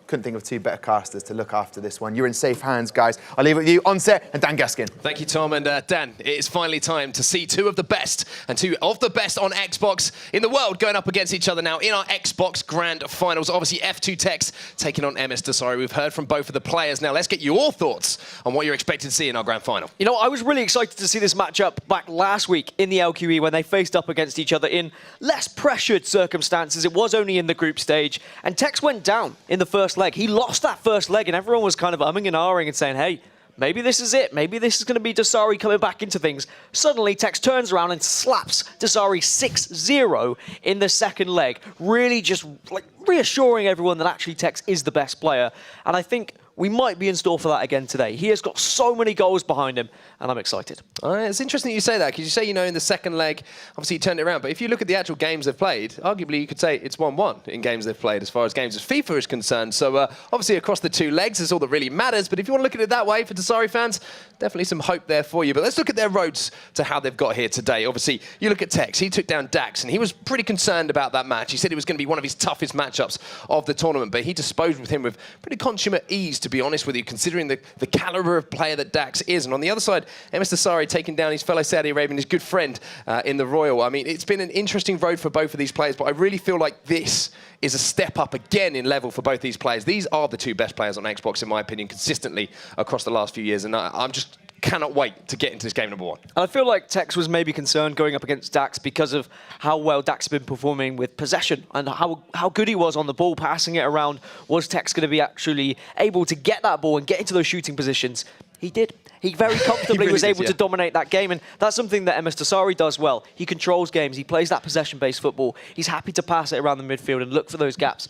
couldn't think of two better casters to look after this one. You're in safe hands, guys. I'll leave it with you, Onset and Dan Gaskin. Thank you, Tom. And Dan, it is finally time to see two of the best and two of the best on Xbox in the world going up against each other now in our Xbox Grand Finals. Obviously, F2tekkz taking on msdossary. We've heard from both of the players. Now, let's get your thoughts on what you're expected to see in our Grand Final. You know, I was really excited to see this matchup back last week in the LQE when they faced up against each other in less pressured circumstances. It was only in the group stage, and Tekkz went down in the first leg. He lost that first leg, and everyone was kind of umming and ahhing and saying, hey, maybe this is it. Maybe this is going to be dossary coming back into things. Suddenly, Tekkz turns around and slaps dossary 6-0 in the second leg, really just like reassuring everyone that actually Tekkz is the best player. And I think we might be in store for that again today. He has got so many goals behind him, and I'm excited. It's interesting you say that, because you say, you know, in the second leg, obviously he turned it around. But if you look at the actual games they've played, arguably you could say it's 1-1 in games they've played as far as games as FIFA is concerned. So obviously across the two legs is all that really matters. But if you want to look at it that way for dossary fans, definitely some hope there for you. But let's look at their roads to how they've got here today. Obviously, you look at Tekkz. He took down Dax, and he was pretty concerned about that match. He said it was going to be one of his toughest matchups of the tournament. But he disposed with him with pretty consummate ease, to be honest with you, considering the caliber of player that Dax is. And on the other side, msdossary taking down his fellow Saudi Arabian, his good friend in the Royal. I mean, it's been an interesting road for both of these players, but I really feel like this is a step up again in level for both these players. These are the two best players on Xbox, in my opinion, consistently across the last few years. And I'm just cannot wait to get into this game number one. And I feel like Tekkz was maybe concerned going up against Dax because of how well Dax has been performing with possession and how good he was on the ball, passing it around. Was Tekkz going to be actually able to get that ball and get into those shooting positions? He did. He very comfortably was able to dominate that game, and that's something that msdossary does well. He controls games. He plays that possession-based football. He's happy to pass it around the midfield and look for those gaps.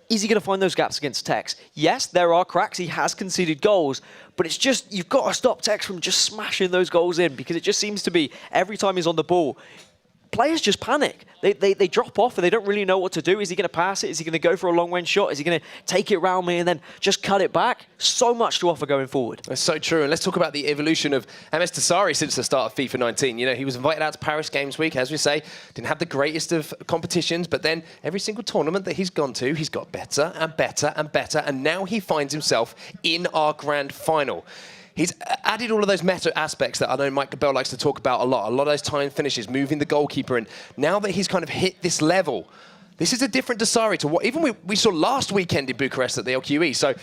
Is he going to find those gaps against Tekkz? Yes, there are cracks. He has conceded goals, but it's just, you've got to stop Tekkz from just smashing those goals in, because it just seems to be every time he's on the ball, players just panic. They drop off and they don't really know what to do. Is he going to pass it? Is he going to go for a long-range shot? Is he going to take it around me and then just cut it back? So much to offer going forward. That's so true. And let's talk about the evolution of msdossary since the start of FIFA 19. You know, he was invited out to Paris Games Week, as we say, didn't have the greatest of competitions, but then every single tournament that he's gone to, he's got better and better and better, and now he finds himself in our Grand Final. He's added all of those meta aspects that I know Mike Bell likes to talk about a lot. A lot of those time finishes, moving the goalkeeper. And now that he's kind of hit this level, this is a different dossary to what even we saw last weekend in Bucharest at the LQE. So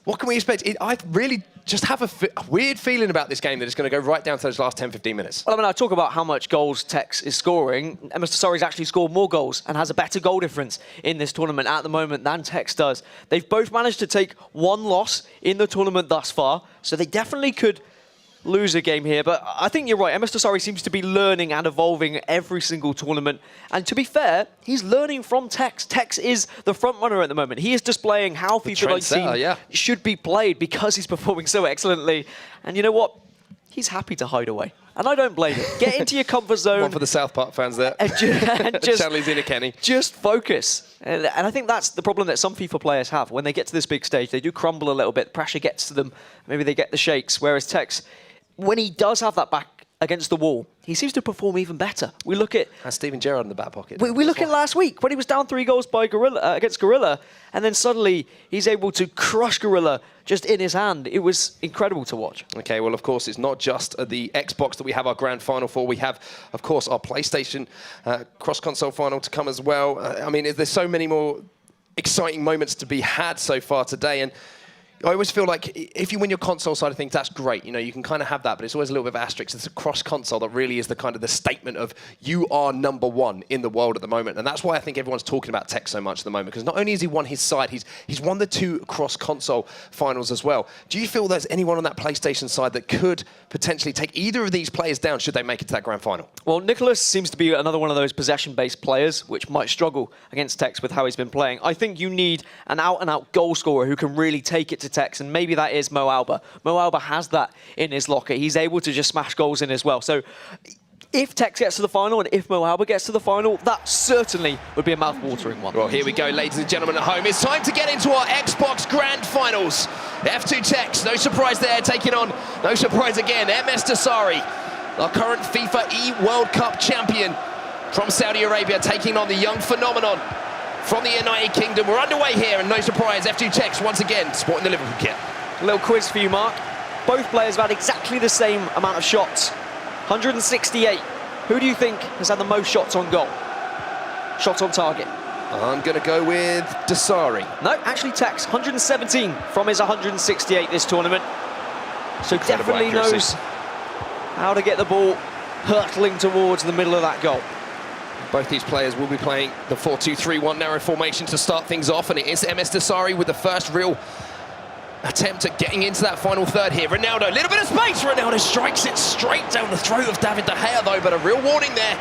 what can we expect? I really just have a weird feeling about this game that it's going to go right down to those last 10, 15 minutes. Well, I mean, I talk about how much goals Tekkz is scoring. msdossary's actually scored more goals and has a better goal difference in this tournament at the moment than Tekkz does. They've both managed to take one loss in the tournament thus far, so they definitely could lose a game here. But I think you're right. msdossary seems to be learning and evolving every single tournament. And to be fair, he's learning from Tekkz. Tekkz is the front runner at the moment. He is displaying how FIFA 19 should be played because he's performing so excellently. And you know what? He's happy to hide away. And I don't blame him. Get into your comfort zone. One for the South Park fans there. And just, Kenny. Just focus. And I think that's the problem that some FIFA players have. When they get to this big stage, they do crumble a little bit. Pressure gets to them. Maybe they get the shakes. Whereas Tekkz, when he does have that back against the wall, he seems to perform even better. We look at... Has Steven Gerrard in the back pocket. We look at last week, when he was down 3 goals by against Gorilla, and then suddenly he's able to crush Gorilla just in his hand. It was incredible to watch. Okay, well, of course, it's not just the Xbox that we have our Grand Final for. We have, of course, our PlayStation cross-console final to come as well. I mean, there's so many more exciting moments to be had so far today, and I always feel like if you win your console side of things, that's great. You know, you can kind of have that, but it's always a little bit of asterisk. It's a cross-console that really is the kind of the statement of you are #1 in the world at the moment. And that's why I think everyone's talking about Tekkz so much at the moment, because not only has he won his side, he's won the 2 cross-console finals as well. Do you feel there's anyone on that PlayStation side that could potentially take either of these players down should they make it to that Grand Final? Well, Nicholas seems to be another one of those possession-based players, which might struggle against Tekkz with how he's been playing. I think you need an out-and-out goal scorer who can really take it to Tekkz, and maybe that is Mo Alba. Mo Alba has that in his locker. He's able to just smash goals in as well. So if Tekkz gets to the final and if Mo Alba gets to the final, that certainly would be a mouth-watering one. Well, here we go, ladies and gentlemen at home. It's time to get into our Xbox Grand Finals. F2tekkz, no surprise there, taking on, no surprise again, msdossary, our current FIFA E World Cup champion from Saudi Arabia, taking on the young phenomenon from the United Kingdom. We're underway here, and no surprise, F2tekkz once again sporting the Liverpool kit. A little quiz for you, Mark. Both players have had exactly the same amount of shots, 168. Who do you think has had the most shots on goal? Shots on target? I'm going to go with Dossary. No, actually tekkz, 117 from his 168 this tournament. So Incredible definitely accuracy. knows how to get the ball hurtling towards the middle of that goal. Both these players will be playing the 4-2-3-1 narrow formation to start things off, and it is msdossary with the first real attempt at getting into that final third here. Ronaldo, a little bit of space. Ronaldo strikes it straight down the throat of David De Gea, though, but a real warning there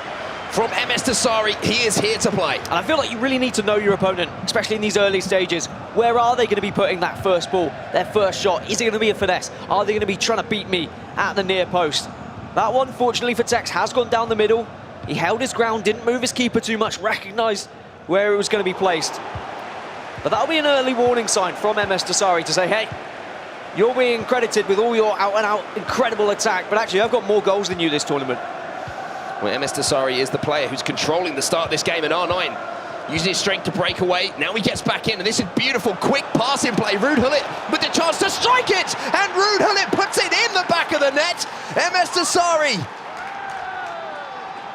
from msdossary. He is here to play. And I feel like you really need to know your opponent, especially in these early stages. Where are they going to be putting that first ball, their first shot? Is it going to be a finesse? Are they going to be trying to beat me at the near post? That one, fortunately for tekkz, has gone down the middle. He held his ground, didn't move his keeper too much, recognised where it was going to be placed. But that'll be an early warning sign from msdossary to say, hey, you're being credited with all your out-and-out incredible attack, but actually I've got more goals than you this tournament. Well, msdossary is the player who's controlling the start of this game, and R9 using his strength to break away. Now he gets back in, and this is beautiful, quick passing play. Ruud Gullit with the chance to strike it, and Ruud Gullit puts it in the back of the net. msdossary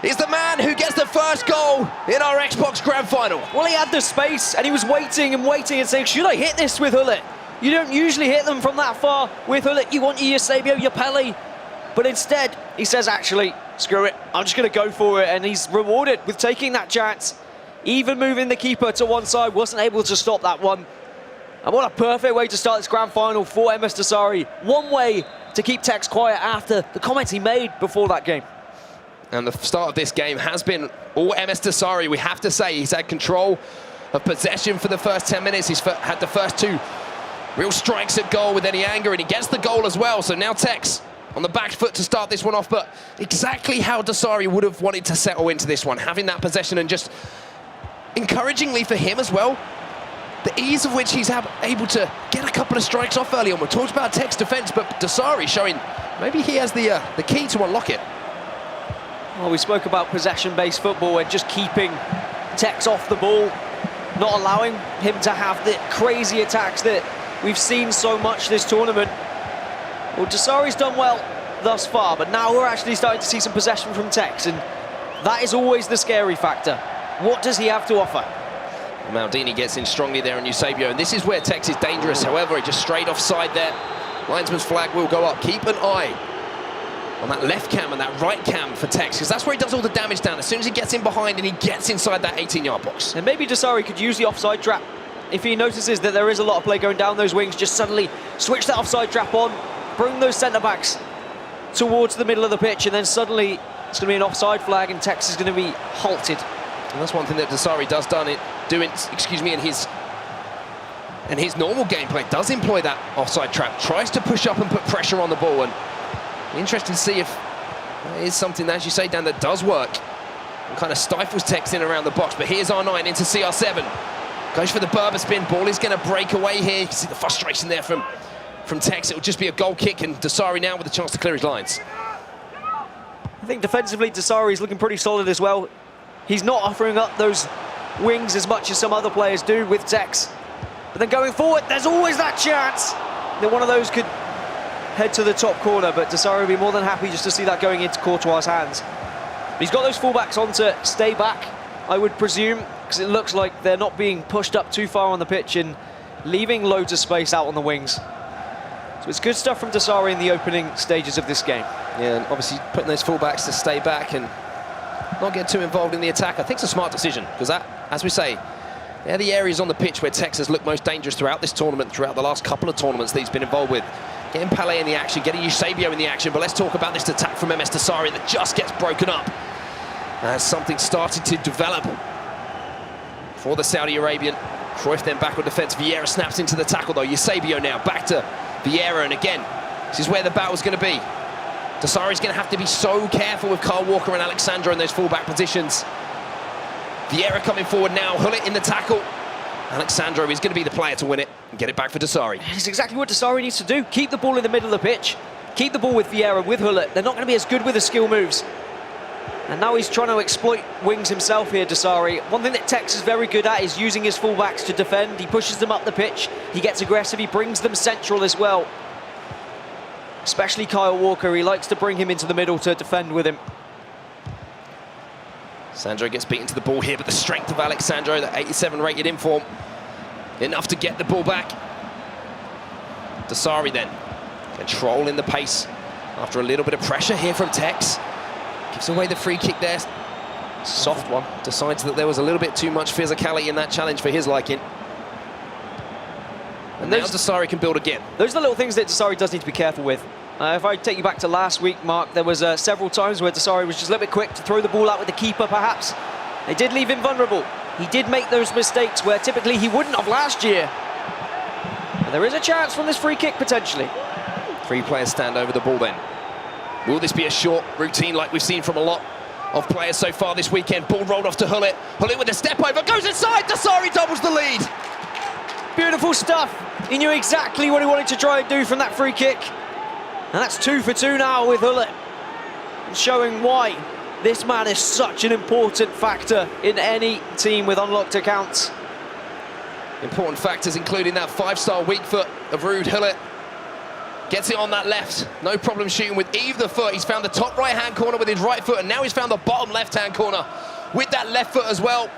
is the man who gets the first goal in our Xbox Grand Final. Well, he had the space, and he was waiting and waiting and saying, should I hit this with Gullit? You don't usually hit them from that far with Gullit. You want your Eusebio, your Pele. But instead, he says, actually, screw it. I'm just going to go for it. And he's rewarded with taking that chance. Even moving the keeper to one side, wasn't able to stop that one. And what a perfect way to start this grand final for msdossary. One way to keep tekkz quiet after the comments he made before that game. And the start of this game has been all msdossary. We have to say he's had control of possession for the first 10 minutes. He's had the first two real strikes at goal with any anger, and he gets the goal as well. So now tekkz on the back foot to start this one off, but exactly how dossary would have wanted to settle into this one, having that possession, and just encouragingly for him as well, the ease of which he's able to get a couple of strikes off early on. We talked about tekkz defense, but dossary showing maybe he has the key to unlock it. Well, we spoke about possession-based football and just keeping tekkz off the ball, not allowing him to have the crazy attacks that we've seen so much this tournament. Well, dossary's done well thus far, but now we're actually starting to see some possession from tekkz, and that is always the scary factor. What does he have to offer? Maldini gets in strongly there on Eusebio, and this is where tekkz is dangerous. However, he just straight offside there. Linesman's flag will go up. Keep an eye on that left cam and that right cam for tekkz, because that's where he does all the damage down. As soon as he gets in behind and he gets inside that 18-yard box. And maybe dossary could use the offside trap. If he notices that there is a lot of play going down those wings, just suddenly switch that offside trap on, bring those centre-backs towards the middle of the pitch, and then suddenly it's going to be an offside flag and tekkz is going to be halted. And that's one thing that dossary does in his normal gameplay, does employ that offside trap, tries to push up and put pressure on the ball, and interesting to see if that is something, as you say, Dan, that does work and kind of stifles tekkz in around the box. But here's R9 into CR7, goes for the Berber spin. Ball is going to break away here. You can see the frustration there from tekkz. It will just be a goal kick, and dossary now with a chance to clear his lines. I think defensively dossary is looking pretty solid as well. He's not offering up those wings as much as some other players do with tekkz. But then going forward, there's always that chance that one of those could head to the top corner, but dossary would be more than happy just to see that going into Courtois' hands. But he's got those fullbacks on to stay back, I would presume, because it looks like they're not being pushed up too far on the pitch and leaving loads of space out on the wings. So it's good stuff from dossary in the opening stages of this game. Yeah, and obviously putting those fullbacks to stay back and not get too involved in the attack, I think it's a smart decision, because that, as we say, they're the areas on the pitch where tekkz has looked most dangerous throughout this tournament, throughout the last couple of tournaments that he's been involved with. Getting Pele in the action, getting Eusebio in the action, but let's talk about this attack from msdossary that just gets broken up as something started to develop for the Saudi Arabian. Cruyff then back on defence. Vieira snaps into the tackle though. Eusebio now back to Vieira, and again, this is where the battle's going to be. Dossary's going to have to be so careful with Kyle Walker and Alexandro in those fullback positions. Vieira coming forward now, Gullit in the tackle. Alexandro is going to be the player to win it and get it back for dossary. It's exactly what dossary needs to do. Keep the ball in the middle of the pitch. Keep the ball with Vieira, with Gullit. They're not going to be as good with the skill moves. And now he's trying to exploit wings himself here, Dossary. One thing that Tekkz is very good at is using his fullbacks to defend. He pushes them up the pitch, he gets aggressive, he brings them central as well. Especially Kyle Walker, he likes to bring him into the middle to defend with him. Sandro gets beaten to the ball here, but the strength of Alexandro, the 87 rated inform, enough to get the ball back. Dossary then, controlling the pace after a little bit of pressure here from Tekkz. Gives away the free kick there. Soft one. Decides that there was a little bit too much physicality in that challenge for his liking. And now Dossary can build again. Those are the little things that Dossary does need to be careful with. If I take you back to last week, Mark, there was several times where Dossary was just a little bit quick to throw the ball out with the keeper, perhaps. They did leave him vulnerable. He did make those mistakes where typically he wouldn't have last year. But there is a chance from this free kick, potentially. 3 players stand over the ball then. Will this be a short routine like we've seen from a lot of players so far this weekend? Ball rolled off to Hullet. Hullet with a step over, goes inside, Dossary doubles the lead. Beautiful stuff. He knew exactly what he wanted to try and do from that free kick. And that's 2 for 2 now with Hullet. Showing why this man is such an important factor in any team with unlocked accounts. Important factors including that 5-star weak foot of Ruud Hullet. Gets it on that left, no problem shooting with either foot. He's found the top right-hand corner with his right foot, and now he's found the bottom left-hand corner with that left foot as well.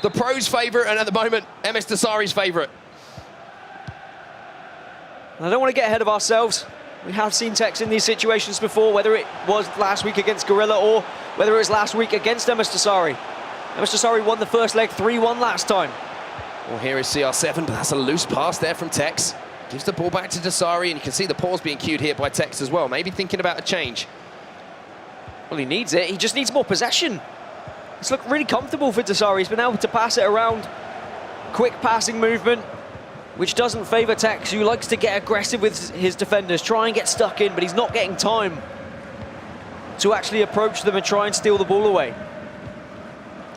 The pros' favourite, and at the moment, MS Dossary's favourite. I don't want to get ahead of ourselves. We have seen Tekkz in these situations before, whether it was last week against Gorilla or whether it was last week against MS Dossary. MS Dossary won the first leg 3-1 last time. Well, here is CR7, but that's a loose pass there from Tekkz. Gives the ball back to Dossary, and you can see the pause being cued here by Tekkz as well. Maybe thinking about a change. Well, he needs it. He just needs more possession. It's looked really comfortable for Dossary. He's been able to pass it around. Quick passing movement, which doesn't favour Tekkz, who likes to get aggressive with his defenders, try and get stuck in, but he's not getting time to actually approach them and try and steal the ball away.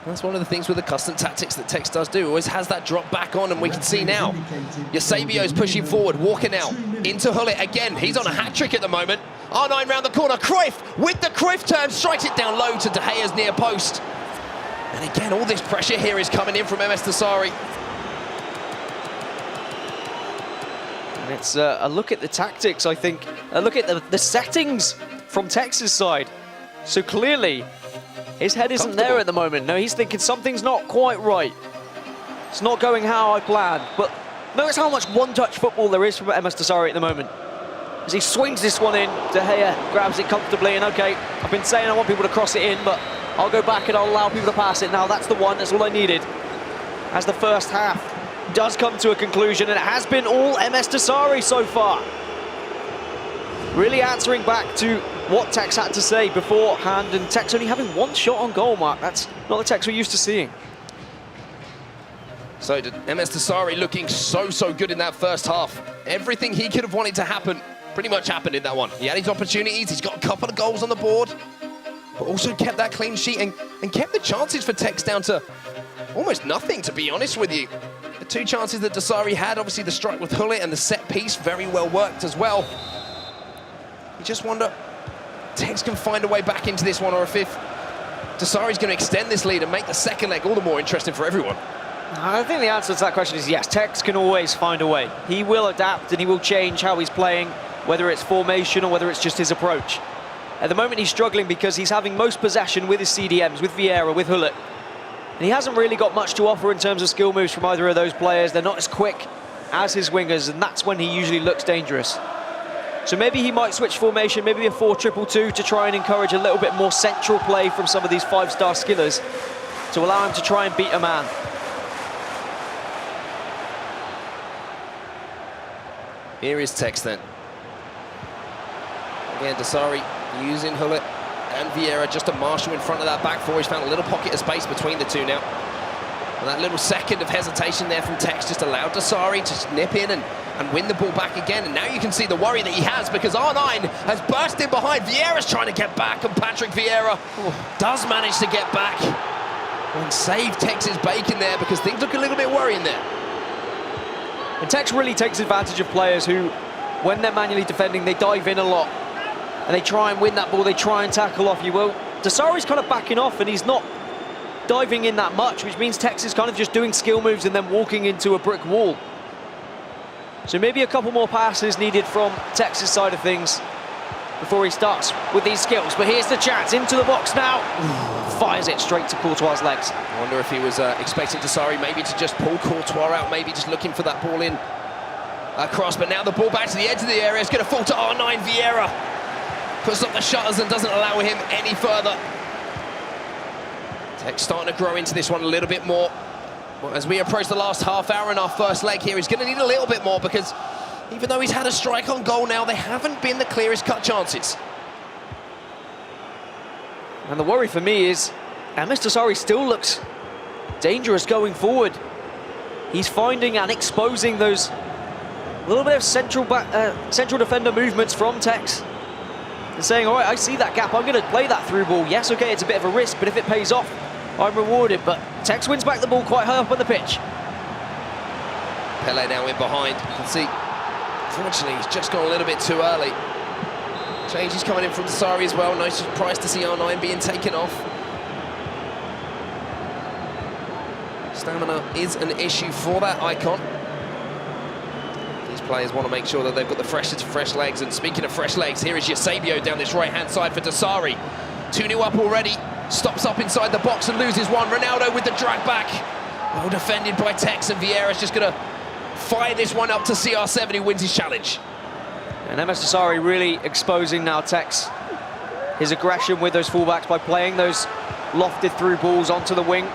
That's one of the things with the custom tactics that Tekkz does do. Always has that drop back on, and we can see now. Eusebio's pushing forward, Walker now into Hullet again. He's on a hat-trick at the moment. R9 round the corner, Cruyff with the Cruyff turn, strikes it down low to De Gea's near post. And again, all this pressure here is coming in from MS Dossary. And it's a look at the tactics, I think. A look at the settings from Tekkz's side. So clearly, his head isn't there at the moment. No, he's thinking something's not quite right. It's not going how I planned. But notice how much one-touch football there is from MS Dossary at the moment. As he swings this one in, De Gea grabs it comfortably, and okay, I've been saying I want people to cross it in, but I'll go back and I'll allow people to pass it. Now that's the one, that's all I needed. As the first half does come to a conclusion, and it has been all MS Dossary so far. Really answering back to what Tekkz had to say beforehand, and Tekkz only having 1 shot on goal, Mark. That's not the Tekkz we're used to seeing. So MS Dossary looking so good in that first half. Everything he could have wanted to happen pretty much happened in that one. He had his opportunities, he's got a couple of goals on the board, but also kept that clean sheet and kept the chances for Tekkz down to almost nothing, to be honest with you. The 2 chances that Dossary had, obviously the strike with Hullet and the set piece, very well worked as well. You just wonder, Tekkz can find a way back into this one, or if Dossary's going to extend this lead and make the second leg all the more interesting for everyone. I think the answer to that question is yes. Tekkz can always find a way. He will adapt and he will change how he's playing, whether it's formation or whether it's just his approach. At the moment he's struggling because he's having most possession with his CDMs, with Vieira, with Hullet. And he hasn't really got much to offer in terms of skill moves from either of those players. They're not as quick as his wingers, and that's when he usually looks dangerous. So maybe he might switch formation, maybe a 4-2-2 to try and encourage a little bit more central play from some of these 5-star skillers to allow him to try and beat a man. Here is Tekkz then. Again, Dossary using Hullet and Vieira just to marshal in front of that back four. He's found a little pocket of space between the two now. And that little second of hesitation there from Tekkz just allowed Dossary to nip in and win the ball back again. And now you can see the worry that he has, because R9 has burst in behind. Vieira's trying to get back, and Patrick Vieira does manage to get back and save Tekkz's bacon there, because things look a little bit worrying there. And Tekkz really takes advantage of players who, when they're manually defending, they dive in a lot. And they try and win that ball, they try and tackle off you. Well, Dossari's kind of backing off and he's not diving in that much, which means Tekkz is kind of just doing skill moves and then walking into a brick wall. So maybe a couple more passes needed from Tekksz's side of things before he starts with these skills. But here's the chance, into the box now. Fires it straight to Courtois' legs. I wonder if he was expecting Dossary maybe to just pull Courtois out, maybe just looking for that ball in across. But now the ball back to the edge of the area. It's going to fall to R9 Vieira. Puts up the shutters and doesn't allow him any further. Tekkz starting to grow into this one a little bit more. Well, as we approach the last half hour in our first leg here, he's going to need a little bit more because even though he's had a strike on goal now, they haven't been the clearest cut chances. And the worry for me is msdossary still looks dangerous going forward. He's finding and exposing those little bit of central defender movements from Tekkz. And saying, all right, I see that gap, I'm going to play that through ball. Yes, okay, it's a bit of a risk, but if it pays off, I'm rewarded. But Tekkz wins back the ball quite high up on the pitch. Pele now in behind. You can see, unfortunately, he's just gone a little bit too early. Changes coming in from Dossary as well. No surprise to see R9 being taken off. Stamina is an issue for that icon. These players want to make sure that they've got the freshest of fresh legs. And speaking of fresh legs, here is Eusebio down this right-hand side for Dossary. 2-0 up already. Stops up inside the box and loses one. Ronaldo with the drag back. Well defended by Tekkz, and Vieira's just going to fire this one up to CR7, who wins his challenge. And msdossary really exposing now Tekkz, his aggression with those fullbacks by playing those lofted through balls onto the wing.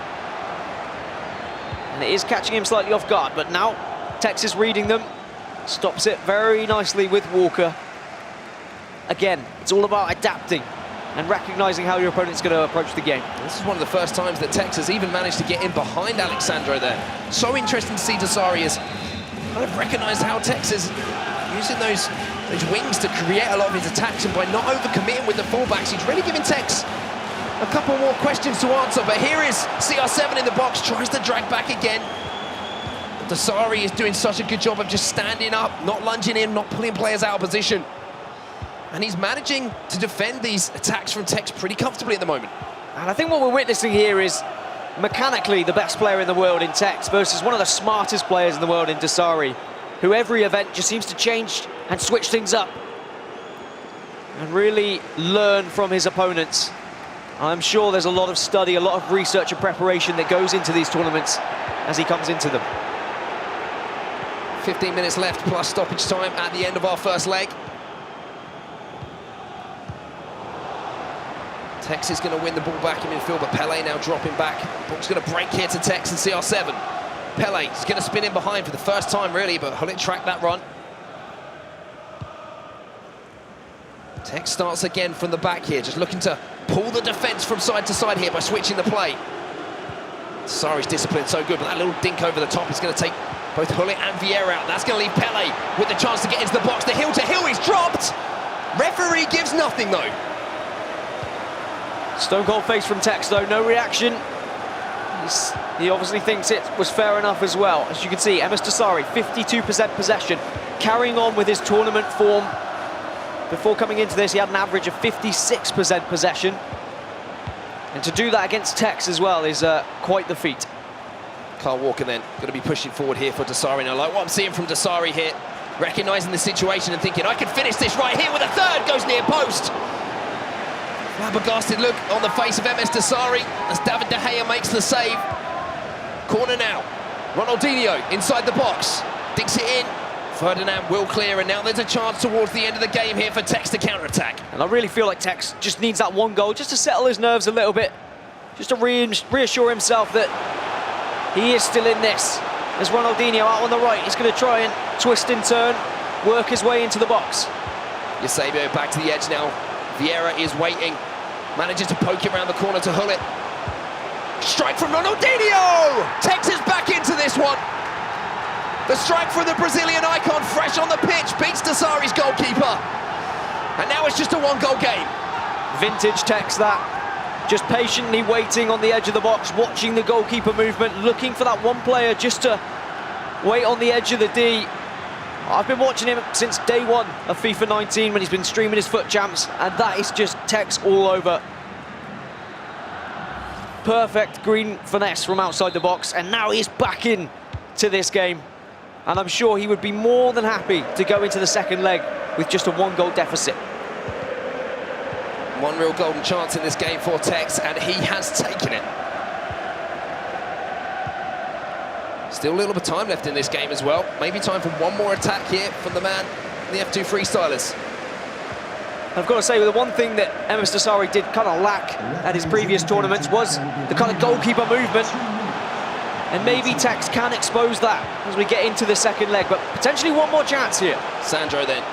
And it is catching him slightly off guard, but now Tekkz is reading them. Stops it very nicely with Walker. Again, it's all about adapting and recognising how your opponent's going to approach the game. This is one of the first times that Tekkz has even managed to get in behind Alexandro there. So interesting to see Dossary has kind of recognised how Tekkz is using those wings to create a lot of his attacks, and by not overcommitting with the fullbacks, he's really giving Tekkz a couple more questions to answer. But here is CR7 in the box, tries to drag back again. Dossary is doing such a good job of just standing up, not lunging in, not pulling players out of position. And he's managing to defend these attacks from Tekkz pretty comfortably at the moment. And I think what we're witnessing here is mechanically the best player in the world in Tekkz versus one of the smartest players in the world in Dossary, who every event just seems to change and switch things up and really learn from his opponents. I'm sure there's a lot of study, a lot of research and preparation that goes into these tournaments as he comes into them. 15 minutes left plus stoppage time at the end of our first leg. Tekkz is going to win the ball back in midfield, but Pele now dropping back. Ball's going to break here to Tekkz and CR7. Pele is going to spin in behind for the first time, really, but Hullet tracked that run. Tekkz starts again from the back here, just looking to pull the defence from side to side here by switching the play. Dossari's discipline so good, but that little dink over the top is going to take both Hullet and Vieira out. That's going to leave Pele with the chance to get into the box. The heel to heel, he's dropped. Referee gives nothing, though. Stone cold face from Tekkz, though, no reaction. He obviously thinks it was fair enough as well. As you can see, msdossary, 52% possession, carrying on with his tournament form. Before coming into this, he had an average of 56% possession. And to do that against Tekkz as well is quite the feat. Kyle Walker then going to be pushing forward here for Dossary. Now, like what I'm seeing from Dossary here, recognising the situation and thinking, I can finish this right here with a third, goes near post. Flabbergasted look on the face of msdossary as David De Gea makes the save. Corner now. Ronaldinho inside the box. Dinks it in. Ferdinand will clear, and now there's a chance towards the end of the game here for Tekkz to counter-attack. And I really feel like Tekkz just needs that one goal just to settle his nerves a little bit, just to reassure himself that he is still in this. There's Ronaldinho out on the right. He's going to try and twist and turn, work his way into the box. Eusebio back to the edge now. Vieira is waiting. Manages to poke it around the corner to Hullet. Strike from Ronaldinho! Tekkz is back into this one. The strike from the Brazilian icon, fresh on the pitch, beats Dossary's goalkeeper. And now it's just a one-goal game. Vintage Tekkz that. Just patiently waiting on the edge of the box, watching the goalkeeper movement, looking for that one player just to wait on the edge of the D. I've been watching him since day one of FIFA 19 when he's been streaming his foot champs, and that is just Tekkz all over. perfect green finesse from outside the box, and now he's back in to this game. And I'm sure he would be more than happy to go into the second leg with just a 1-goal deficit. One real golden chance in this game for Tekkz, and he has taken it. Still a little bit of time left in this game as well. Maybe time for one more attack here from the man, the F2 freestylers. I've got to say, the one thing that msdossary did kind of lack at his previous tournaments was the kind of goalkeeper movement. And maybe Tekkz can expose that as we get into the second leg, but potentially one more chance here. Sandro then.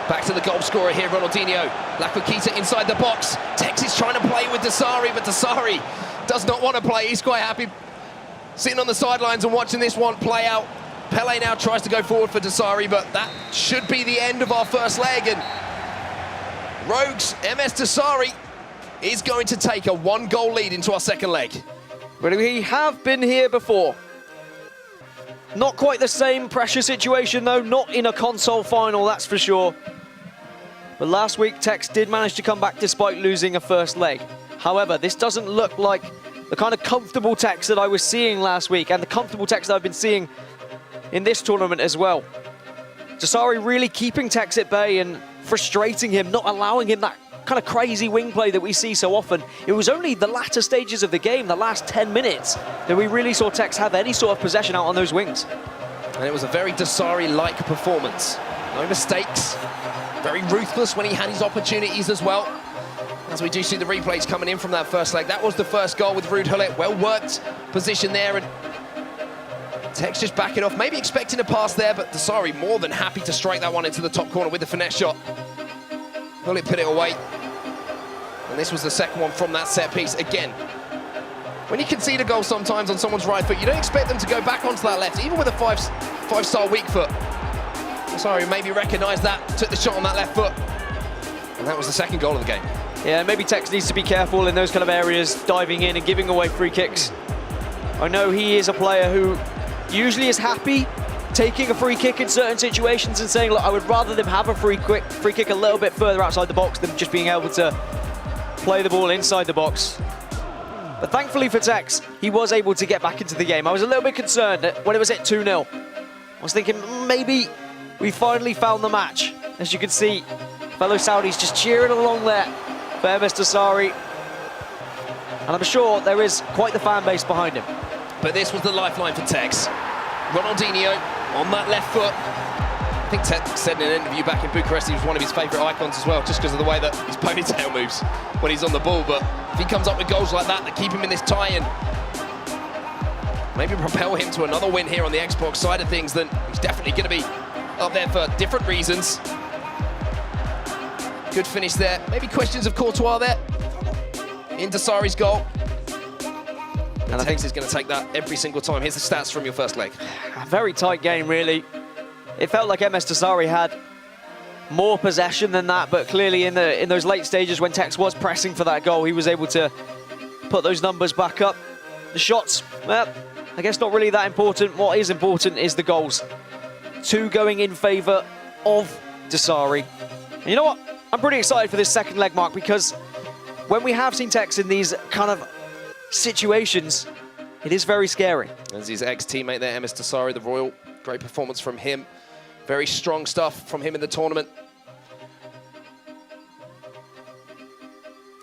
Back to the goal scorer here, Ronaldinho. Lakwakita inside the box. Tekkz is trying to play with Dossary, but Dossary does not want to play. He's quite happy sitting on the sidelines and watching this one play out. Pele now tries to go forward for Dossary, but that should be the end of our first leg. And Rogues, msdossary is going to take a 1-goal lead into our second leg. But we have been here before. Not quite the same pressure situation though, not in a console final, that's for sure. But last week, Tekkz did manage to come back despite losing a first leg. However, this doesn't look like the kind of comfortable Tekkz that I was seeing last week, and the comfortable Tekkz that I've been seeing in this tournament as well. Dossary really keeping Tekkz at bay and frustrating him, not allowing him that kind of crazy wing play that we see so often. It was only the latter stages of the game, the last 10 minutes, that we really saw Tekkz have any sort of possession out on those wings. And it was a very Dossary-like performance. No mistakes, very ruthless when he had his opportunities as well. As we do see the replays coming in from that first leg. That was the first goal with Ruud Gullit. Well worked position there, and Tekkz just backing off, maybe expecting a pass there, but Dossary more than happy to strike that one into the top corner with the finesse shot. Gullit put it away. And this was the second one from that set piece. Again, when you concede a goal sometimes on someone's right foot, you don't expect them to go back onto that left, even with a five-star weak foot. Dossary maybe recognised that, took the shot on that left foot. And that was the second goal of the game. Yeah, maybe Tekkz needs to be careful in those kind of areas, diving in and giving away free kicks. I know he is a player who usually is happy taking a free kick in certain situations and saying, look, I would rather them have a free kick a little bit further outside the box than just being able to play the ball inside the box. But thankfully for Tekkz, he was able to get back into the game. I was a little bit concerned when it was at 2-0. I was thinking maybe we finally found the match. As you can see, fellow Saudis just cheering along there for msdossary. And I'm sure there is quite the fan base behind him. But this was the lifeline for Tekkz. Ronaldinho on that left foot. I think Tekkz said in an interview back in Bucharest he was one of his favourite icons as well, just because of the way that his ponytail moves when he's on the ball. But if he comes up with goals like that keep him in this tie and maybe propel him to another win here on the Xbox side of things, then he's definitely going to be up there for different reasons. Good finish there. Maybe questions of Courtois there in Dossary's goal. And I think he's going to take that every single time. Here's the stats from your first leg. A very tight game, really. It felt like msdossary had more possession than that, but clearly in those late stages when Tekkz was pressing for that goal, he was able to put those numbers back up. The shots, well, I guess not really that important. What is important is the goals. 2 going in favour of Dossary. And you know what? I'm pretty excited for this second leg, Mark, because when we have seen Tekkz in these kind of situations, it is very scary. As his ex-teammate there, msdossary, the Royal, great performance from him. Very strong stuff from him in the tournament.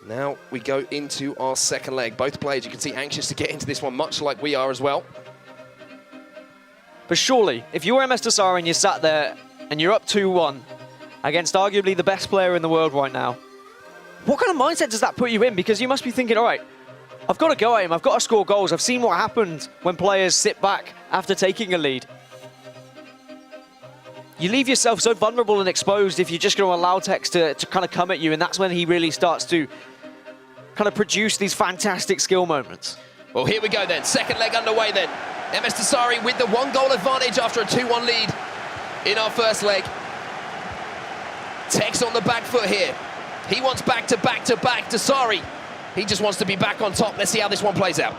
Now we go into our second leg. Both players, you can see, anxious to get into this one, much like we are as well. But surely, if you're msdossary and you sat there and you're up 2-1 against arguably the best player in the world right now, what kind of mindset does that put you in? Because you must be thinking, all right, I've got to go at him, I've got to score goals. I've seen what happened when players sit back after taking a lead. You leave yourself so vulnerable and exposed if you're just going to allow Tekkz to kind of come at you, and that's when he really starts to kind of produce these fantastic skill moments. Well, here we go then. Second leg underway then. msdossary with the 1-goal advantage after a 2-1 lead in our first leg. Tekkz on the back foot here. He wants back-to-back. Dossary, he just wants to be back on top. Let's see how this one plays out.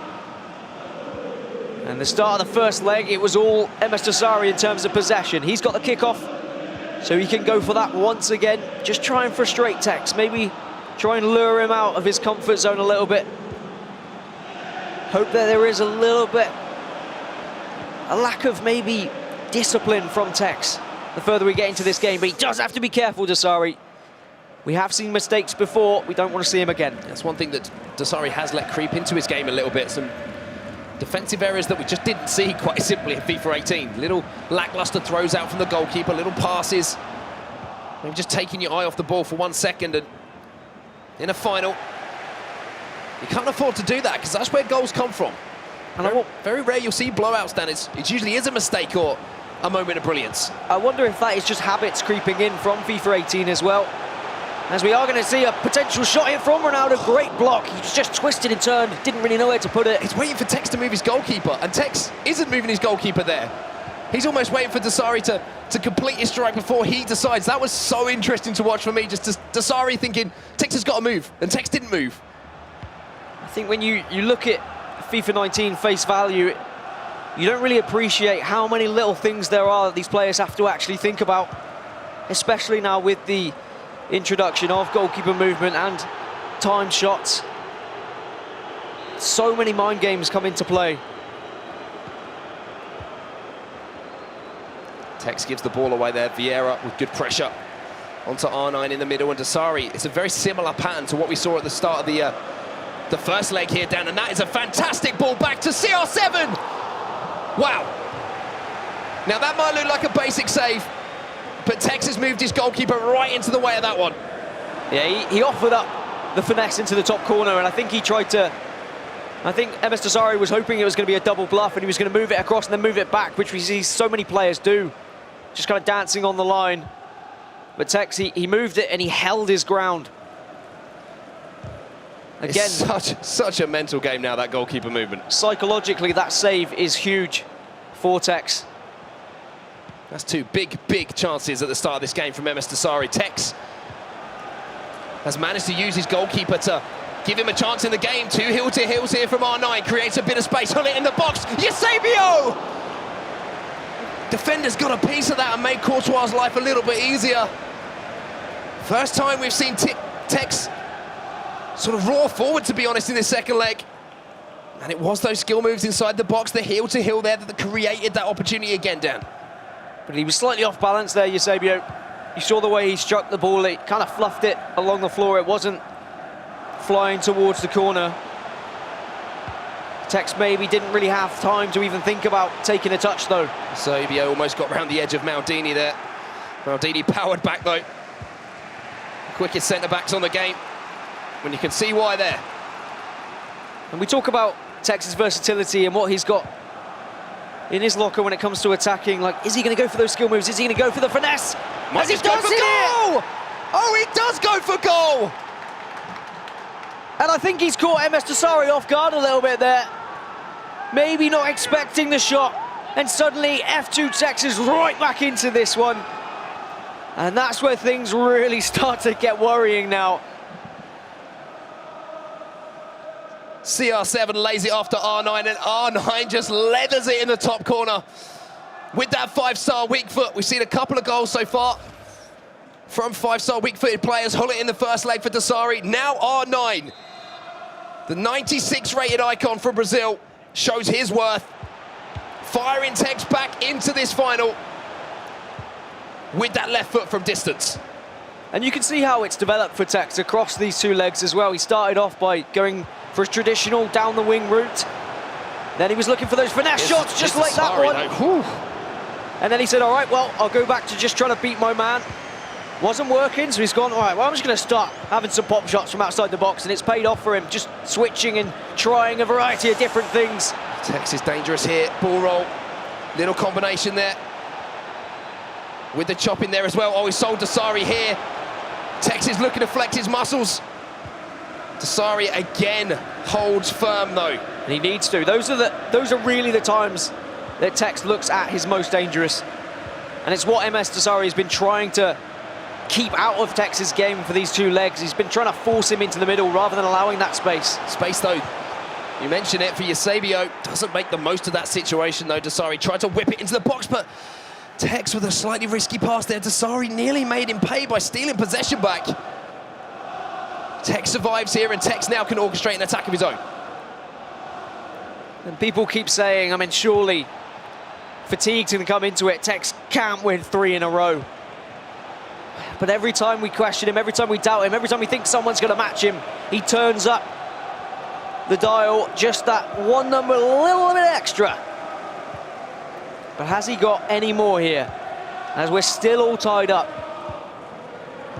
And the start of the first leg, it was all msdossary in terms of possession. He's got the kickoff, so he can go for that once again. Just try and frustrate Tekkz. Maybe try and lure him out of his comfort zone a little bit. Hope that there is a little bit, a lack of maybe discipline from Tekkz the further we get into this game, but he does have to be careful, Dossary. We have seen mistakes before, we don't want to see him again. That's one thing that Dossary has let creep into his game a little bit, some defensive errors that we just didn't see quite simply in FIFA 18. Little lackluster throws out from the goalkeeper, little passes, maybe just taking your eye off the ball for 1 second, and in a final, you can't afford to do that because that's where goals come from. And very rare you'll see blowouts, Dan. It usually is a mistake or a moment of brilliance. I wonder if that is just habits creeping in from FIFA 18 as well. As we are going to see a potential shot here from Ronaldo. Great block. He just twisted and turned, didn't really know where to put it. He's waiting for Tekkz to move his goalkeeper, and Tekkz isn't moving his goalkeeper there. He's almost waiting for Dossary to complete his strike before he decides. That was so interesting to watch for me, just Dossary thinking, Tekkz has got to move, and Tekkz didn't move. I think when you look at FIFA 19 face value, you don't really appreciate how many little things there are that these players have to actually think about, especially now with the introduction of goalkeeper movement and timed shots. So many mind games come into play. Tekkz gives the ball away there. Vieira with good pressure onto R9 in the middle, and Dossary. It's a very similar pattern to what we saw at the start of the first leg here, Dan, and that is a fantastic ball back to CR7. Wow. Now that might look like a basic save, but Tekkz has moved his goalkeeper right into the way of that one. Yeah, he offered up the finesse into the top corner, and I think he tried to... I think msdossary was hoping it was going to be a double bluff and he was going to move it across and then move it back, which we see so many players do. Just kind of dancing on the line. But Tekkz, he moved it and he held his ground. Again, it's such a mental game now, that goalkeeper movement. Psychologically, that save is huge for Tekkz. That's two big chances at the start of this game from msdossary. Tekkz has managed to use his goalkeeper to give him a chance in the game. 2 heel-to-heels here from R9. Creates a bit of space. Hull it in the box. Eusebio! Defender's got a piece of that and made Courtois' life a little bit easier. First time we've seen Tekkz sort of roar forward, to be honest, in this second leg. And it was those skill moves inside the box, the heel-to-heel there, that created that opportunity again, Dan. But he was slightly off balance there, Eusebio. You saw the way he struck the ball. It kind of fluffed it along the floor. It wasn't flying towards the corner. Tekkz maybe didn't really have time to even think about taking a touch, though. Eusebio almost got round the edge of Maldini there. Maldini powered back, though. Quickest centre-backs on the game. When you can see why there. And we talk about Tekksz's versatility and what he's got in his locker when it comes to attacking. Like, is he going to go for those skill moves? Is he going to go for the finesse? Might just go for goal! Oh, he does go for goal! And I think he's caught msdossary off guard a little bit there. Maybe not expecting the shot. And suddenly F2tekkz is right back into this one. And that's where things really start to get worrying now. CR7 lays it off to R9, and R9 just leathers it in the top corner. With that 5-star weak foot, we've seen a couple of goals so far from 5-star weak-footed players. Hull it in the first leg for Dossary. Now R9, the 96 rated icon from Brazil, shows his worth. Firing Tekkz back into this final with that left foot from distance. And you can see how it's developed for Tekkz across these 2 legs as well. He started off by going for his traditional down the wing route. Then he was looking for those finesse shots, just like that one. And then he said, all right, well, I'll go back to just trying to beat my man. Wasn't working, so he's gone, all right, well, I'm just going to start having some pop shots from outside the box, and it's paid off for him, just switching and trying a variety of different things. Tekkz is dangerous here, ball roll, little combination there. With the chop in there as well. Oh, he sold Dossary here. Tekkz is looking to flex his muscles. Dossary again holds firm though. And he needs to. Those are really the times that Tekkz looks at his most dangerous. And it's what msdossary has been trying to keep out of Tekkz's game for these 2 legs. He's been trying to force him into the middle rather than allowing that space. Space though, you mentioned it for Eusebio. Doesn't make the most of that situation though. Dossary tried to whip it into the box, but Tekkz with a slightly risky pass there. Dossary nearly made him pay by stealing possession back. Tekkz survives here, and Tekkz now can orchestrate an attack of his own. And people keep saying, I mean, surely fatigue's going to come into it. Tekkz can't win 3 in a row. But every time we question him, every time we doubt him, every time we think someone's going to match him, he turns up the dial just that one number a little bit extra. But has he got any more here? As we're still all tied up.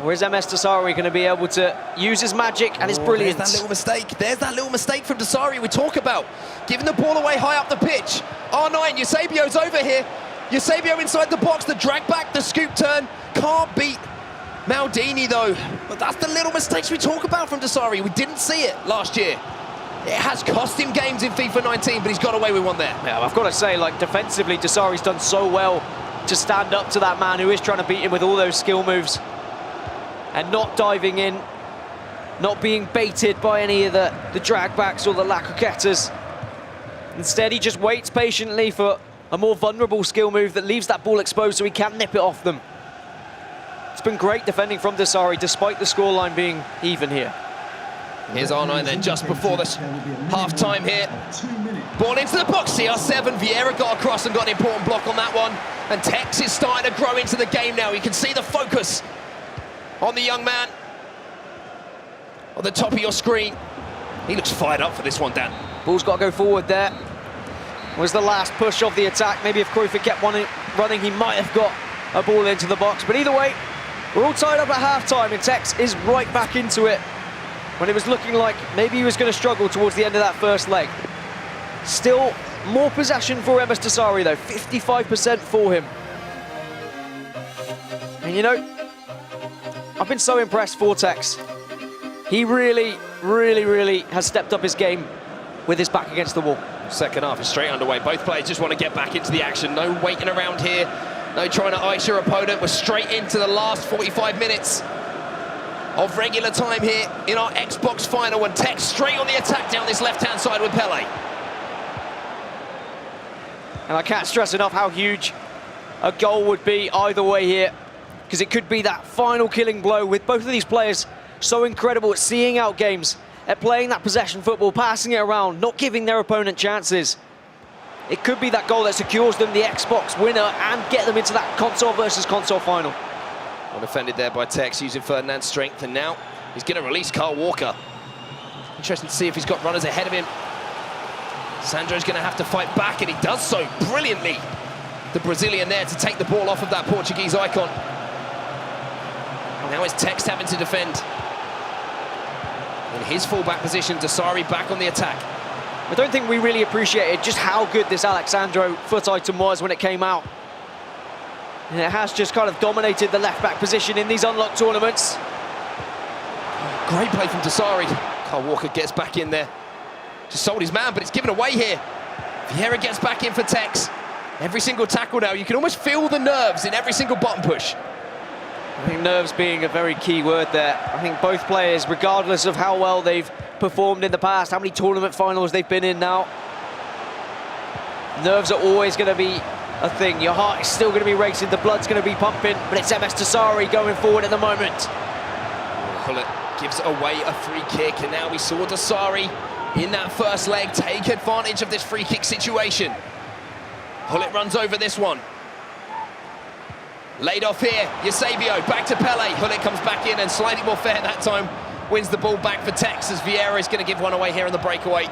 Or is msdossary going to be able to use his magic and his brilliance? There's that little mistake. There's that little mistake from dossary we talk about. Giving the ball away high up the pitch. R9, Eusebio's over here. Eusebio inside the box, the drag back, the scoop turn. Can't beat Maldini though. But that's the little mistakes we talk about from dossary. We didn't see it last year. It has cost him games in FIFA 19, but he's got away with one there. Yeah, I've got to say, like, defensively, dossary's done so well to stand up to that man who is trying to beat him with all those skill moves. And not diving in, not being baited by any of the drag backs or the lakuketas. Instead, he just waits patiently for a more vulnerable skill move that leaves that ball exposed so he can nip it off them. It's been great defending from dossary, despite the scoreline being even here. Here's R9 then, just before this half-time here. Ball into the box, CR7. Vieira got across and got an important block on that one. And Tekkz is starting to grow into the game now. You can see the focus on the young man on the top of your screen. He looks fired up for this one, Dan. Ball's got to go forward there. Was the last push of the attack. Maybe if Cruyff kept running, he might have got a ball into the box. But either way, we're all tied up at half-time, and Tekkz is right back into it when it was looking like maybe he was going to struggle towards the end of that first leg. Still more possession for msdossary though, 55% for him. And you know, I've been so impressed for Tekkz. He really has stepped up his game with his back against the wall. Second half is straight underway. Both players just want to get back into the action. No waiting around here. No trying to ice your opponent. We're straight into the last 45 minutes of regular time here in our Xbox final, and Tekkz straight on the attack down this left-hand side with Pele. And I can't stress enough how huge a goal would be either way here, because it could be that final killing blow with both of these players so incredible at seeing out games, at playing that possession football, passing it around, not giving their opponent chances. It could be that goal that secures them the Xbox winner and get them into that console versus console final. Well defended there by Tekkz, using Ferdinand's strength, and now he's going to release Kyle Walker. Interesting to see if he's got runners ahead of him. Sandro's going to have to fight back, and he does so brilliantly. The Brazilian there to take the ball off of that Portuguese icon. And now it's Tekkz having to defend. In his fullback position, dossary back on the attack. I don't think we really appreciated just how good this Alexandro foot item was when it came out. And it has just kind of dominated the left-back position in these unlocked tournaments. Great play from dossary. Kyle Walker gets back in there. Just sold his man, but it's given away here. Vieira gets back in for Tekkz. Every single tackle now, you can almost feel the nerves in every single button push. I think nerves being a very key word there. I think both players, regardless of how well they've performed in the past, how many tournament finals they've been in now, nerves are always going to be a thing. Your heart is still going to be racing, the blood's going to be pumping, but it's msdossary going forward at the moment. Hullet gives away a free kick, and now we saw dossary in that first leg take advantage of this free kick situation. Hullet runs over this one. Laid off here, Eusebio, back to Pele. Hullet comes back in and slightly more fair that time. Wins the ball back for Tekkz as Vieira is going to give one away here in the breakaway.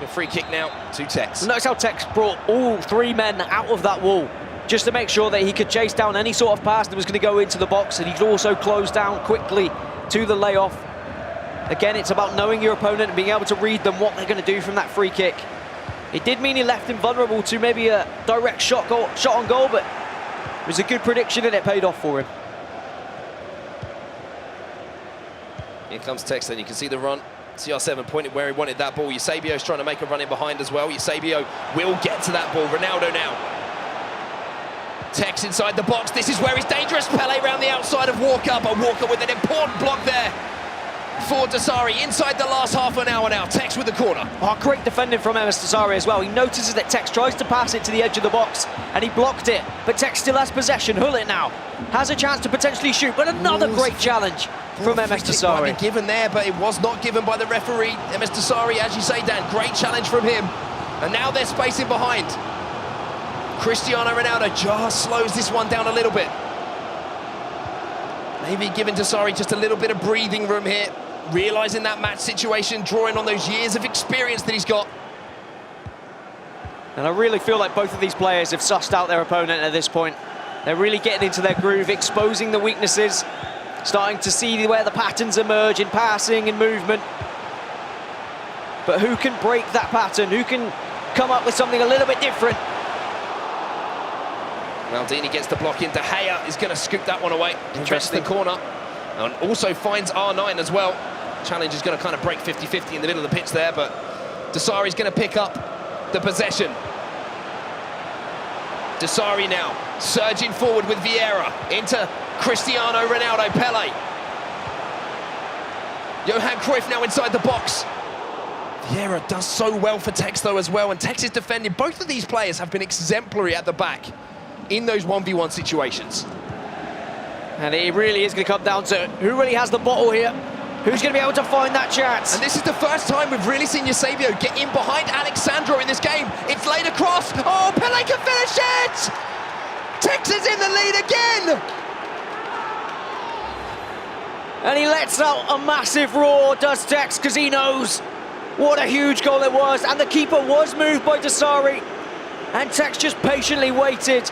A free kick now to Tekkz. Notice how Tekkz brought all 3 men out of that wall just to make sure that he could chase down any sort of pass that was going to go into the box, and he could also close down quickly to the layoff. Again, it's about knowing your opponent and being able to read them, what they're going to do from that free kick. It did mean he left him vulnerable to maybe a direct shot on goal, but it was a good prediction and it paid off for him. Here comes Tekkz, then you can see the run. CR7 pointed where he wanted that ball. Eusebio's trying to make a run in behind as well. Eusebio will get to that ball. Ronaldo now. Tekkz inside the box. This is where he's dangerous. Pele around the outside of Walker, but Walker with an important block there for dossary inside the last half an hour now. Tekkz with the corner. Oh, great defending from msdossary as well. He notices that Tekkz tries to pass it to the edge of the box and he blocked it, but Tekkz still has possession. Hullet now has a chance to potentially shoot, but another great challenge from msdossary. Might be given there, but it was not given by the referee. msdossary, as you say, Dan, great challenge from him. And now they're spacing behind. Cristiano Ronaldo just slows this one down a little bit. Maybe giving Dossary just a little bit of breathing room here, realising that match situation, drawing on those years of experience that he's got. And I really feel like both of these players have sussed out their opponent at this point. They're really getting into their groove, exposing the weaknesses, starting to see where the patterns emerge in passing and movement. But who can break that pattern? Who can come up with something a little bit different? Maldini gets the block in. De Gea is going to scoop that one away. Interesting. The corner. And also finds R9 as well. Challenge is going to kind of break 50-50 in the middle of the pitch there, but Dossary's going to pick up the possession. Dossary now surging forward with Vieira into Cristiano Ronaldo, Pele. Johan Cruyff now inside the box. Vieira does so well for Tekkz though as well, and Tekkz is defending. Both of these players have been exemplary at the back in those 1v1 situations. And it really is going to come down to who really has the bottle here. Who's going to be able to find that chance? And this is the first time we've really seen Eusebio get in behind Alexandro in this game. It's laid across. Oh, Pele can finish it! Tekkz is in the lead again! And he lets out a massive roar, does Tekkz, because he knows what a huge goal it was. And the keeper was moved by Dossary. And Tekkz just patiently waited.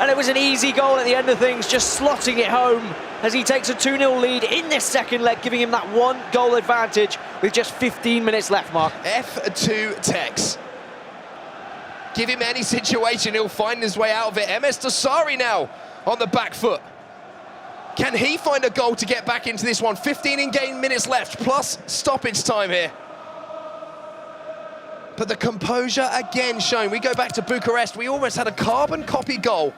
And it was an easy goal at the end of things, just slotting it home as he takes a 2-0 lead in this second leg, giving him that 1-goal advantage with just 15 minutes left, Mark. F2tekkz. Give him any situation, he'll find his way out of it. msdossary now on the back foot. Can he find a goal to get back into this one? 15 in-game minutes left, plus stoppage time here. But the composure again shown. We go back to Bucharest. We almost had a carbon copy goal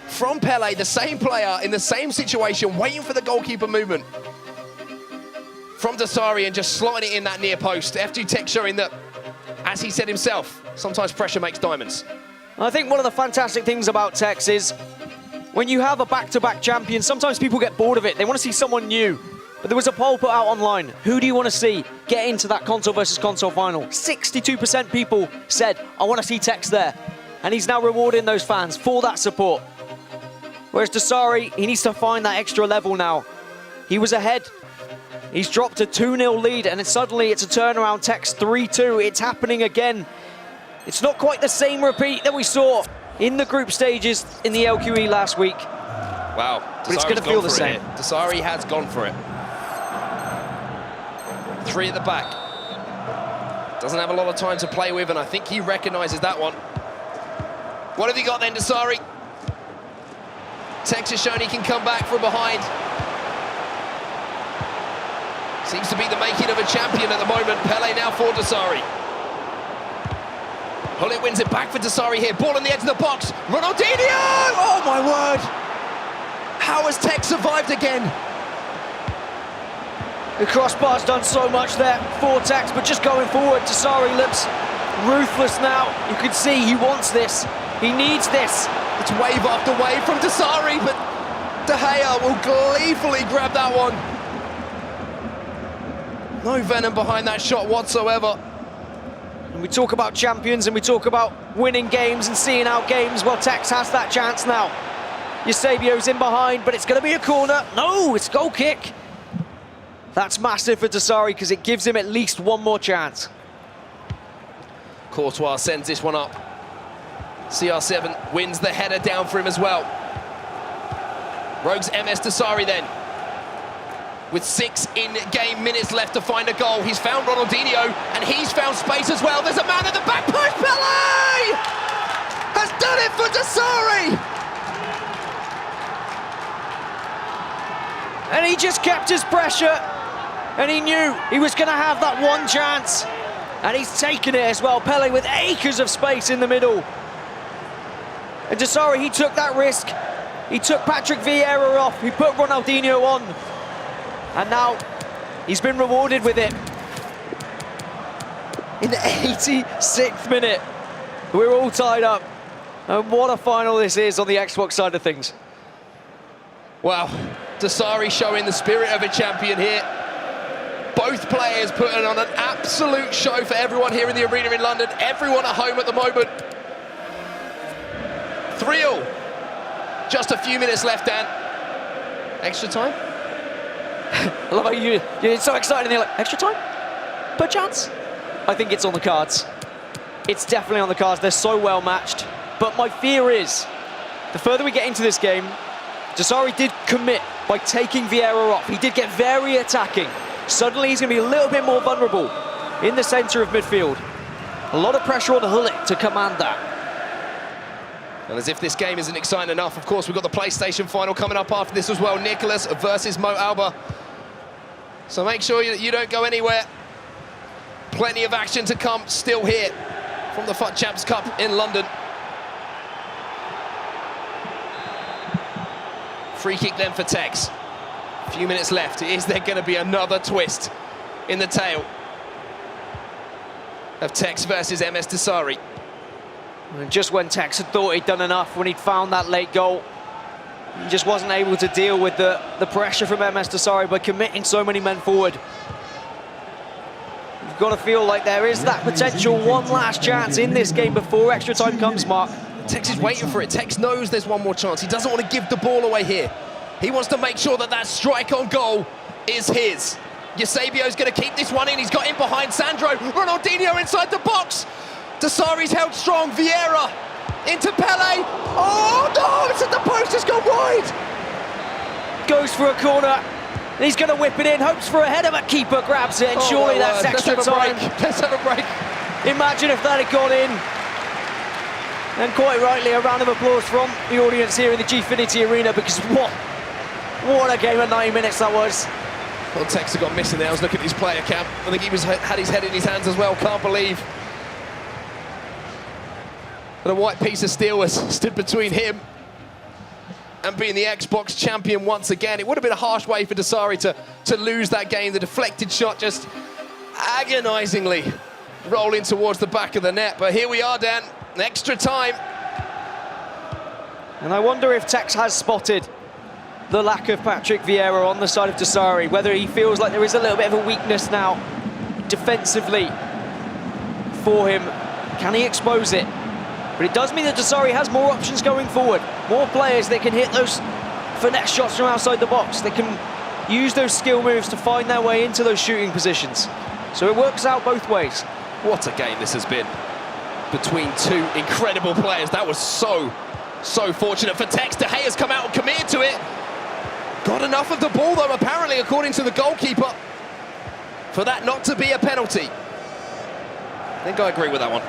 from Pele, the same player in the same situation, waiting for the goalkeeper movement from Dossary and just slotting it in that near post. F2tekkz showing that, as he said himself, sometimes pressure makes diamonds. I think one of the fantastic things about Tekkz is when you have a back-to-back champion, sometimes people get bored of it. They want to see someone new. But there was a poll put out online. Who do you want to see get into that console versus console final? 62% people said, I want to see Tekkz there. And he's now rewarding those fans for that support. Whereas Dossary, he needs to find that extra level now. He was ahead. He's dropped a 2-0 lead, and suddenly it's a turnaround. Tekkz 3-2. It's happening again. It's not quite the same repeat that we saw in the group stages in the LQE last week. Wow. But it's going to feel the same. Dossary has gone for it. 3 at the back. Doesn't have a lot of time to play with, and I think he recognises that one. What have you got then, Dossary? Tekkz has shown he can come back from behind. Seems to be the making of a champion at the moment. Pele now for Dossary. Hullet wins it back for Dossary here. Ball on the edge of the box. Ronaldinho! Oh my word! How has Tekkz survived again? The crossbar's done so much there for Tekkz, but just going forward, Dossary looks ruthless now. You can see he wants this. He needs this. It's wave after wave from Dossary, but De Gea will gleefully grab that one. No venom behind that shot whatsoever. And we talk about champions and we talk about winning games and seeing out games. Well, Tekkz has that chance now. Eusebio's in behind, but it's going to be a corner. No, it's goal kick. That's massive for Dossary because it gives him at least one more chance. Courtois sends this one up. CR7 wins the header down for him as well. Rogue's msdossary then. With 6 in-game minutes left to find a goal. He's found Ronaldinho, and he's found space as well. There's a man at the back post. Pele has done it for Dossary. And he just kept his pressure, and he knew he was going to have that one chance. And he's taken it as well. Pele with acres of space in the middle. And Dossary, he took that risk. He took Patrick Vieira off. He put Ronaldinho on. And now he's been rewarded with it. In the 86th minute, we're all tied up. And what a final this is on the Xbox side of things. Wow, Dossary showing the spirit of a champion here. Both Both players putting on an absolute show for everyone here in the arena in London. Everyone at home at the moment. 3-all. Just a few minutes left, Dan. Extra time? I love how you're so excited and you're like, extra time? Perchance? I think it's on the cards. It's definitely on the cards. They're so well matched. But my fear is, the further we get into this game, msdossary did commit by taking Vieira off. He did get very attacking. Suddenly he's going to be a little bit more vulnerable in the centre of midfield. A lot of pressure on Hullet to command that. And as if this game isn't exciting enough, of course, we've got the PlayStation final coming up after this as well. Nicholas versus Mo Alba. So make sure you don't go anywhere. Plenty of action to come still here from the FUT Champs Cup in London. Free kick then for Tekkz. A few minutes left. Is there going to be another twist in the tale of Tekkz versus msdossary? And just when Tekkz had thought he'd done enough, when he'd found that late goal, he just wasn't able to deal with the pressure from msdossary by committing so many men forward. You've got to feel like there is that potential one last chance in this game before extra time comes, Mark. Tekkz is waiting for it. Tekkz knows there's one more chance. He doesn't want to give the ball away here. He wants to make sure that that strike on goal is his. Eusebio's going to keep this one in. He's got in behind Sandro. Ronaldinho inside the box. Dossary's held strong. Vieira into Pele. Oh no, it's at the post, it's gone wide. Goes for a corner. He's going to whip it in, hopes for a header, but keeper grabs it, and surely that's extra time. Let's have a break. Imagine if that had gone in. And quite rightly, a round of applause from the audience here in the Gfinity Arena, because what a game of 90 minutes that was. Well, Tekkz got missing there. I was looking at his player cam. I think he had his head in his hands as well. Can't believe. But a white piece of steel has stood between him and being the Xbox champion once again. It would have been a harsh way for Dossary to lose that game. The deflected shot just agonisingly rolling towards the back of the net. But here we are, Dan. Extra time. And I wonder if Tekkz has spotted the lack of Patrick Vieira on the side of Dossary, whether he feels like there is a little bit of a weakness now defensively for him. Can he expose it? But it does mean that Dossary has more options going forward. More players that can hit those finesse shots from outside the box. They can use those skill moves to find their way into those shooting positions. So it works out both ways. What a game this has been between two incredible players. That was so fortunate for Tekkz. De Gea's come out and committed to it. Got enough of the ball, though, apparently, according to the goalkeeper, for that not to be a penalty. I think I agree with that one.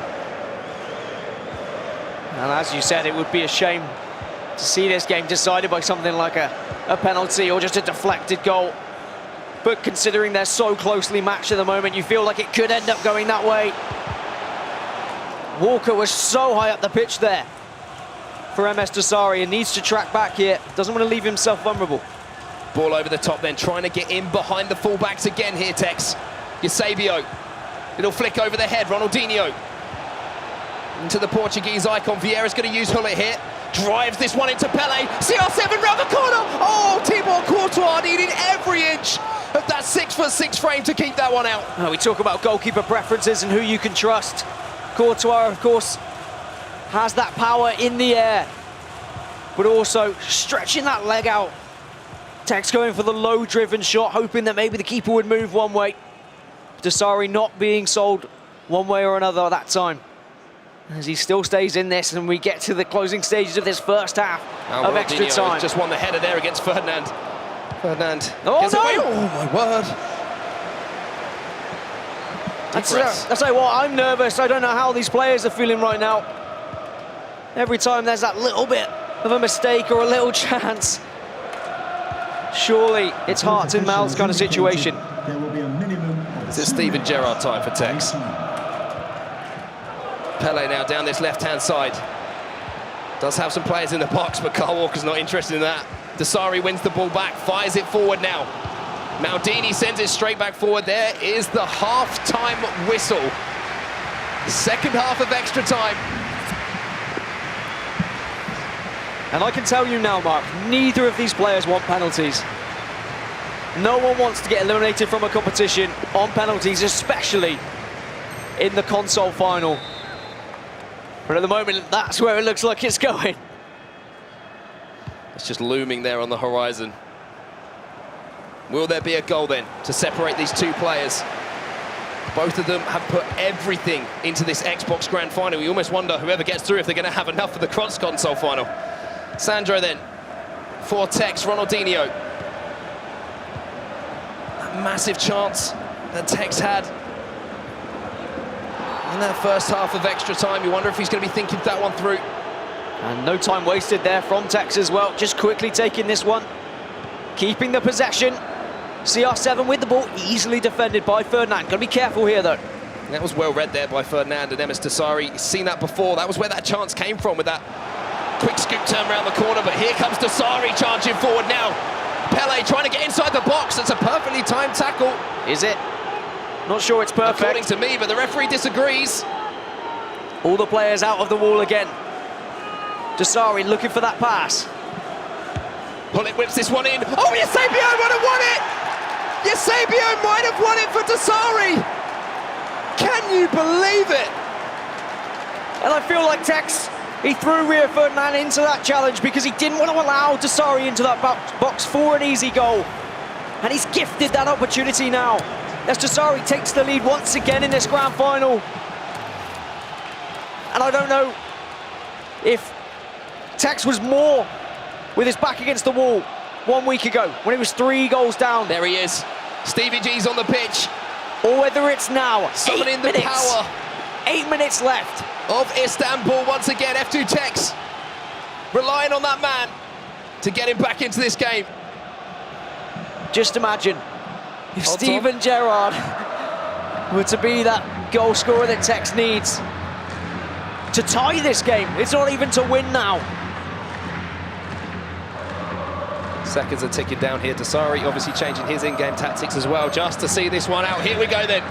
And as you said, it would be a shame to see this game decided by something like a penalty or just a deflected goal. But considering they're so closely matched at the moment, you feel like it could end up going that way. Walker was so high up the pitch there for msdossary and needs to track back here. Doesn't want to leave himself vulnerable. Ball over the top then, trying to get in behind the fullbacks again here, Tekkz. Eusebio. Little flick over the head, Ronaldinho. Into the Portuguese icon. Vieira's going to use Hullet here. Drives this one into Pele. CR7 round the corner. Oh, Thibaut Courtois needed every inch of that 6'6" frame to keep that one out. Oh, we talk about goalkeeper preferences and who you can trust. Courtois, of course, has that power in the air, but also stretching that leg out. Tekkz going for the low-driven shot, hoping that maybe the keeper would move one way. Dossary not being sold one way or another that time, as he still stays in this, and we get to the closing stages of this first half of extra time. Just won the header there against Ferdinand. Ferdinand. Oh, no! Oh, my word. That's like what, I'm nervous. I don't know how these players are feeling right now. Every time there's that little bit of a mistake or a little chance, surely it's hearts and mouths kind of situation. There will be a minimum of It's a Steven Gerrard time for Tekkz. Pele now down this left-hand side. Does have some players in the box, but Kyle Walker's not interested in that. Dossary wins the ball back, fires it forward now. Maldini sends it straight back forward. There is the half-time whistle. Second half of extra time. And I can tell you now, Mark, neither of these players want penalties. No one wants to get eliminated from a competition on penalties, especially in the console final. But at the moment, that's where it looks like it's going. It's just looming there on the horizon. Will there be a goal then to separate these two players? Both of them have put everything into this Xbox Grand Final. You almost wonder whoever gets through if they're going to have enough for the cross console final. Sandro then, for Tekkz, Ronaldinho. That massive chance that Tekkz had in that first half of extra time. You wonder if he's going to be thinking that one through. And no time wasted there from Tekkz as well. Just quickly taking this one. Keeping the possession. CR7 with the ball, easily defended by Ferdinand. Got to be careful here, though. That was well read there by Ferdinand and msdossary. He's seen that before. That was where that chance came from, with that quick scoop turn around the corner. But here comes dossary charging forward now. Pele trying to get inside the box. It's a perfectly timed tackle. Is it? Not sure it's perfect. According to me, but the referee disagrees. All the players out of the wall again. Dossary looking for that pass. Pullet whips this one in. Oh, Eusebio would have won it! Eusebio might have won it for dossary! Can you believe it? And I feel like Tekkz, he threw Rio Ferdinand into that challenge because he didn't want to allow dossary into that box for an easy goal. And he's gifted that opportunity now, as dossary takes the lead once again in this grand final. And I don't know if Tekkz was more with his back against the wall 1 week ago when he was 3 goals down. There he is. Stevie G's on the pitch. Or whether it's now. Summoning the power. 8 minutes left. Of Istanbul once again. F2tekkz relying on that man to get him back into this game. Just imagine if Steven Gerrard were to be that goal scorer that Tekkz needs to tie this game. It's not even to win now. Seconds are ticking down here. Dossary obviously changing his in-game tactics as well, just to see this one out. Here we go then.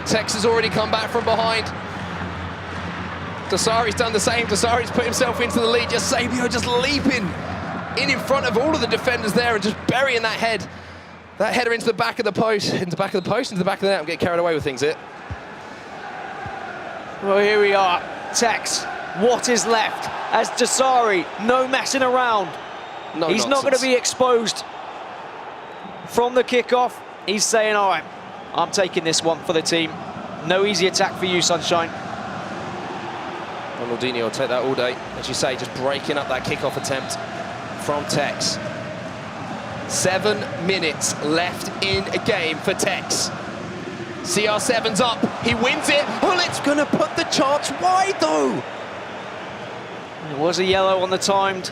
Tekkz has already come back from behind. Dossary's done the same. Dossary's put himself into the lead. Eusebio just leaping in front of all of the defenders there and just burying that header into the back of the post, into the back of the post, into the back of the net. I'm getting carried away with things here. Well, here we are. Tekkz, what is left? As Dossary, no messing around. No He's not going to be exposed from the kickoff. He's saying, all right, I'm taking this one for the team. No easy attack for you, Sunshine. Ronaldinho will take that all day. As you say, just breaking up that kickoff attempt from Tekkz. 7 minutes left in a game for Tekkz. CR7's up, he wins it. Hullet's gonna put the chance wide though. It was a yellow on the timed.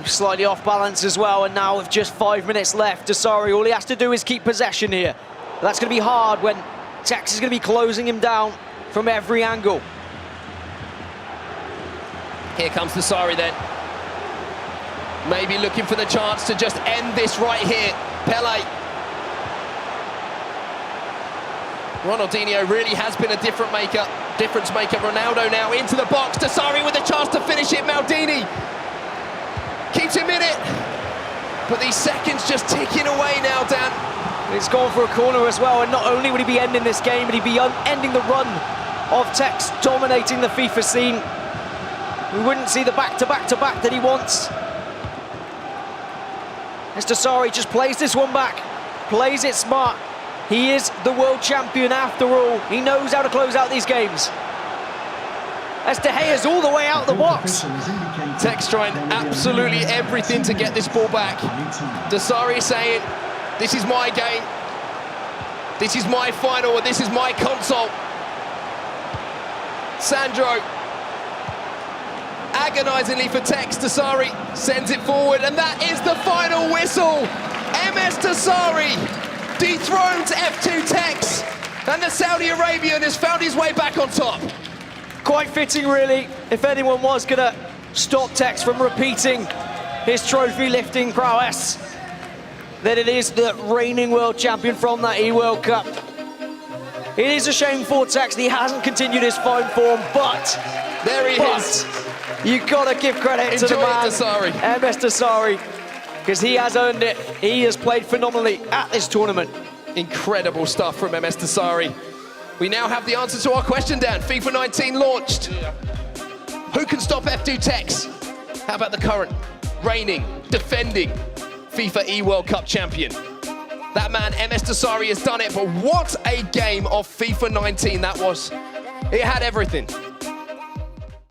Slightly off balance as well, and now with just 5 minutes left, Dossary, all he has to do is keep possession here. That's gonna be hard when Tekkz is gonna be closing him down from every angle. Here comes Dossary then. Maybe looking for the chance to just end this right here. Pele. Ronaldinho really has been a difference maker. Ronaldo now into the box. Dossary with a chance to finish it. Maldini keeps him in it. But these seconds just ticking away now, Dan. It's gone for a corner as well, and not only would he be ending this game, but he'd be ending the run of Tekkz dominating the FIFA scene. We wouldn't see the back-to-back-to-back that he wants. As Dossary just plays this one back, plays it smart. He is the world champion after all. He knows how to close out these games. As De Gea's all the way out the box. Tekkz trying absolutely everything to get this ball back. Dossary saying, this is my game. This is my final, and this is my console. Sandro, agonisingly for Tekkz. Dossary sends it forward, and that is the final whistle. msdossary dethrones F2tekkz, and the Saudi Arabian has found his way back on top. Quite fitting, really, if anyone was going to stop Tekkz from repeating his trophy-lifting prowess, then it is the reigning world champion from that E-World Cup. It is a shame for Tekkz that he hasn't continued his fine form, but there he is. You got to give credit to the man, Dossary. msdossary. because he has earned it. He has played phenomenally at this tournament. Incredible stuff from msdossary. We now have the answer to our question, Dan. FIFA 19 launched. Who can stop F2tekkz? How about the current, reigning, defending FIFA E-World Cup champion? That man, msdossary, has done it, but what a game of FIFA 19 that was. It had everything.